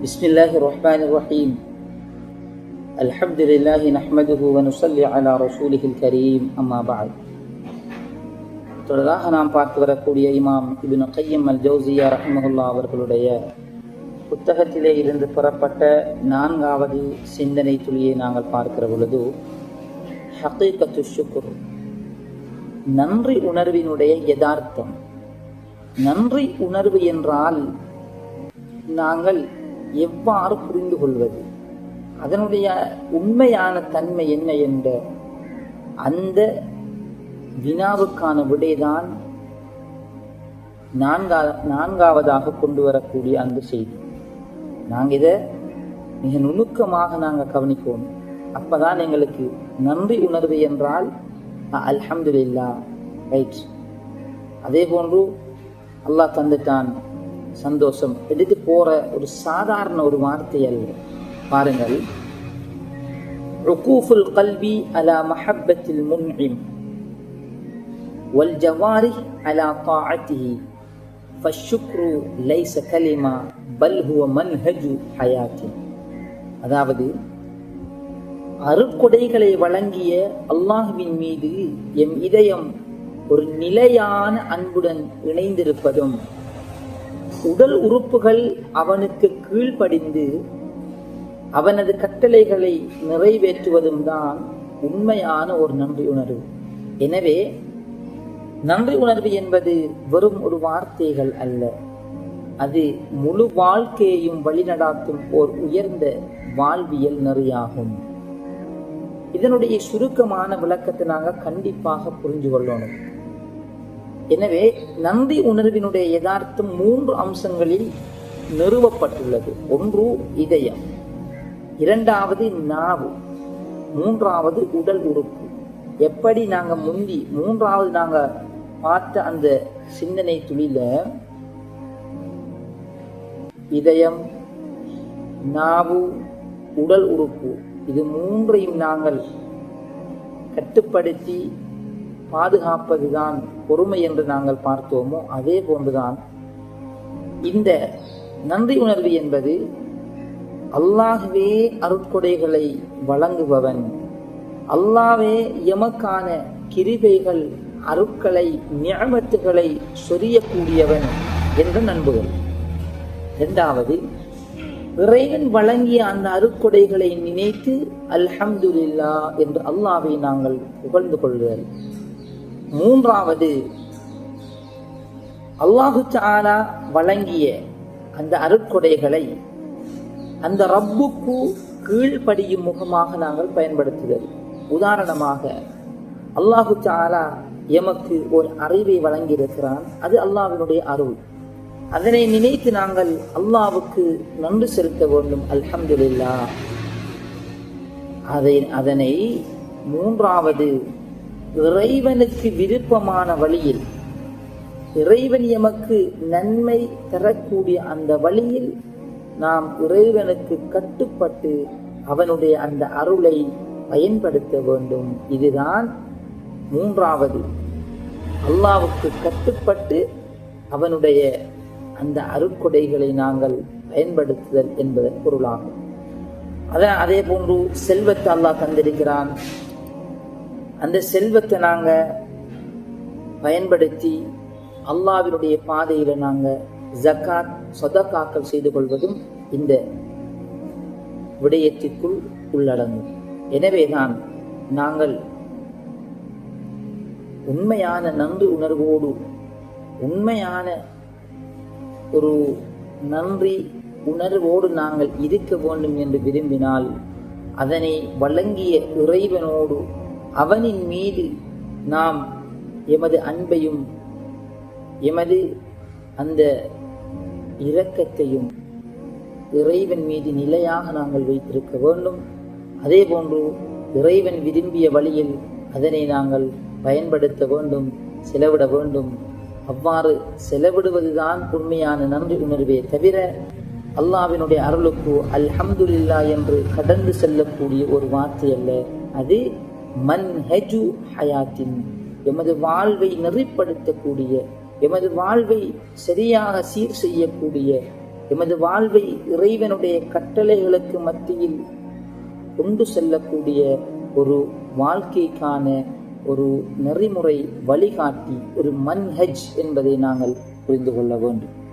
بسم الله الرحمن الرحيم الحمد لله نحمده ونصلي على رسوله الكريم أما بعد. தொடராக நாம் பார்த்து வரக்கூடிய இமாம் இப்னு கய்யிம் அல் ஜௌசிய்யா ரஹிமஹுல்லாஹ் அவர்களுடைய புத்தகத்திலே இருந்து பெறப்பட்ட 4வது சிந்தனை துளியை நாங்கள் பார்க்கிற பொழுது, ஹகீகத்து ஷுக்ர், நன்றி உணர்வினுடைய யதார்த்தம். நன்றி உணர்வு என்றால் நாங்கள் எவ்வாறு புரிந்து கொள்வது, அதனுடைய உண்மையான தன்மை என்ன என்ற அந்த வினாவுக்கான விடைதான் நான்காவதாக கொண்டு வரக்கூடிய அந்த செய்தி. நாங்கள் இதை மிக நுணுக்கமாக நாங்கள் கவனிக்கணும். அப்பதான் எங்களுக்கு நன்றி உணர்வு என்றால் அல்ஹம்துலில்லாஹ், ரைட், அதே போன்று அல்லாஹ் தந்துட்டான், சந்தோஷம், எடுத்து போற ஒரு சாதாரண ஒரு வார்த்தை அல்ல. பாருங்கள், உகூஃபுல் கல்பி அலா மஹப்பத்தில் முன்இம் வல் ஜவாரிஹ் அலா தாஅத்திஹி ஃபஷ்ஷுக்ரு லைஸ கலிமா பல் ஹுவ மன்ஹஜு ஹயாத்தி. அதாவது, அருட்கொடைகளை வழங்கிய அல்லாஹ்வின் மீது எம் இதயம் ஒரு நிலையான அன்புடன் இணைந்திருப்பதும், உடல் உறுப்புகள் அவனுக்கு கீழ்ப்படிந்து அவனது கட்டளைகளை நிறைவேற்றுவதும் தான் உண்மையான ஒரு நன்றி உணர்வு. எனவே நன்றி உணர்வு என்பது வெறும் ஒரு வார்த்தைகள் அல்ல, அது முழு வாழ்க்கையையும் வழிநடாத்தும் ஓர் உயர்ந்த வாழ்வியல் நெறியாகும். இதனுடைய சுருக்கமான விளக்கத்தை நாங்கள் கண்டிப்பாக புரிஞ்சு கொள்ளணும். எனவே நன்றி உணர்வினுடைய யதார்த்தம் 3 அம்சங்களில் நிறுவப்பட்டுள்ளது. ஒன்று இதயம், 2வது நாவு, 3வது உடல் உறுப்பு. எப்படி நாங்கள் 3வது நாங்கள் பார்த்த அந்த சிந்தனை துளியில இதயம், நாவு, உடல் உறுப்பு, இது 3ஐயும் நாங்கள் கட்டுப்படுத்தி பாதுகாப்பதுதான் பொறுமை என்று நாங்கள் பார்த்தோமோ, அதே போன்றுதான் இந்த நன்றி உணர்வு என்பது அல்லாஹ்வே அருட்கொடைகளை வழங்குபவன், அல்லாஹ்வே எமக்கான கிருபைகள், அருட்களை, நிஅமத்துகளை சொரியக்கூடியவன் என்ற நண்புகள். 2வது, இறைவன் வழங்கிய அந்த அருட்கொடைகளை நினைத்து அல்ஹம்துலில்லாஹ் என்று அல்லாஹ்வை நாங்கள் புகழ்ந்து கொள்வது. 3வது, அல்லாஹு தஆலா வழங்கிய அந்த அருட்கொடைகளை அந்த ரப்புக்கு கீழ்ப்படியும் முகமாக நாங்கள் பயன்படுத்துதல். உதாரணமாக, அல்லாஹு தஆலா எமக்கு ஒரு அறிவை வழங்கியிருக்கிறான், அது அல்லாஹ்வினுடைய அருள். அதனை நினைத்து நாங்கள் அல்லாஹ்வுக்கு நன்றி செலுத்த வேண்டும், அல்ஹம்துலில்லாஹ். அதனை 3வது, இறைவனுக்கு விருப்பமான வழியில், இறைவன் எமக்கு நன்மை தரக்கூடிய அந்த வழியில் நாம் இறைவனுக்கு கட்டுப்பட்டு அவனுடைய அந்த அருளை பயன்படுத்த வேண்டும். இதுதான் 3வது, அல்லாஹ்வுக்கு கட்டுப்பட்டு அவனுடைய அந்த அருட்கொடைகளை நாங்கள் பயன்படுத்துதல் என்பதன் பொருளாகும். அதே போன்று செல்வத்தை அல்லாஹ் தந்திருக்கிறான், அந்த செல்வத்தை நாங்கள் பயன்படுத்தி அல்லாஹ்வினுடைய பாதையில நாங்கள் ஜகாத், சதகாக்கள் செய்து கொள்வதும் இந்த விடயத்திற்குள் உள்ளடங்கும். எனவேதான் நாங்கள் உண்மையான நன்றி உணர்வோடு, உண்மையான ஒரு நன்றி உணர்வோடு நாங்கள் இருக்க வேண்டும் என்று விரும்பினால், அதனை வழங்கிய இறைவனோடு, அவனின் மீது நாம் எமது அன்பையும் எமது அந்த இரக்கத்தையும் இறைவன் மீது நிலையாக நாங்கள் வைத்திருக்க வேண்டும். அதே போன்று இறைவன் விரும்பிய வழியில் அதனை நாங்கள் பயன்படுத்த வேண்டும், செலவிட வேண்டும். அவ்வாறு செலவிடுவதுதான் உண்மையான நன்றி உணர்வே தவிர அல்லாஹ்வினுடைய அருளுக்கு அல்ஹம்துலில்லாஹ் என்று கடந்து செல்லக்கூடிய ஒரு வார்த்தை அல்ல. அது மன்ஹஜு ஹயாத்தின், எமது வாழ்வை நெறிப்படுத்தக்கூடிய, எமது வாழ்வை சரியாக சீர் செய்யக்கூடிய எமது வாழ்வை இறைவனுடைய கட்டளைகளுக்கு மத்தியில் கொண்டு செல்லக்கூடிய ஒரு வாழ்க்கைக்கான ஒரு நெறிமுறை வழிகாட்டி, ஒரு மன்ஹஜ் என்பதை நாங்கள் புரிந்து கொள்ள வேண்டும்.